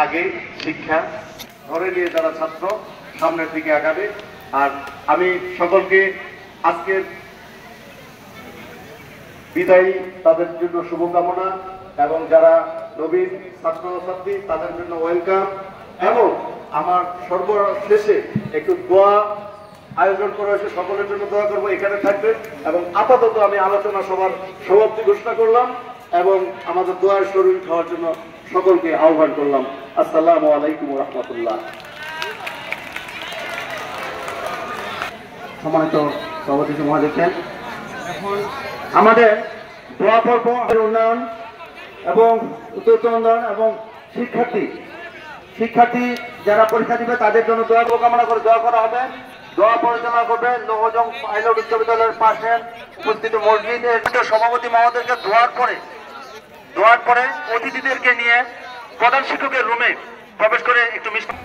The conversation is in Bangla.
আগে শিক্ষা ধরে নিয়ে যারা ছাত্র সামনের দিকে আগাবে। আর আমি সকলকে আজকের বিদায়ী তাদের জন্য শুভকামনা এবং যারা নবীন ছাত্রছাত্রী তাদের জন্য ওয়েলকাম। এবং আমার সর্বশেষে একটু দোয়া আয়োজন করা হয়েছে, সকলের জন্য দোয়া করবো, এখানে থাকবেন। এবং আপাতত আমি আলোচনা সভার সমাপ্তি ঘোষণা করলাম এবং আমাদের দোয়ার শরীর খাওয়ার জন্য সকলকে আহ্বান করলাম। আসসালামু আলাইকুম ওয়া রাহমাতুল্লাহ। সম্মানিত সভাপতি মহাদেব, এখন আমাদের দোয়া পর্ব উন্নয়ন এবং উন্নয়ন এবং শিক্ষার্থী যারা পরীক্ষা দিবে তাদের জন্য দোয়া কামনা করে দোয়া করা হবে। দোয়া পরিচালনা করবে নওজং পাইলট উচ্চ বিদ্যালয়ের পাশে উপস্থিত মসজিদের সভাপতি মহোদয়কে দোয়ার পরে অতিথিদেরকে নিয়ে প্রধান শিক্ষকের রুমে প্রবেশ করে একটু মিষ্টি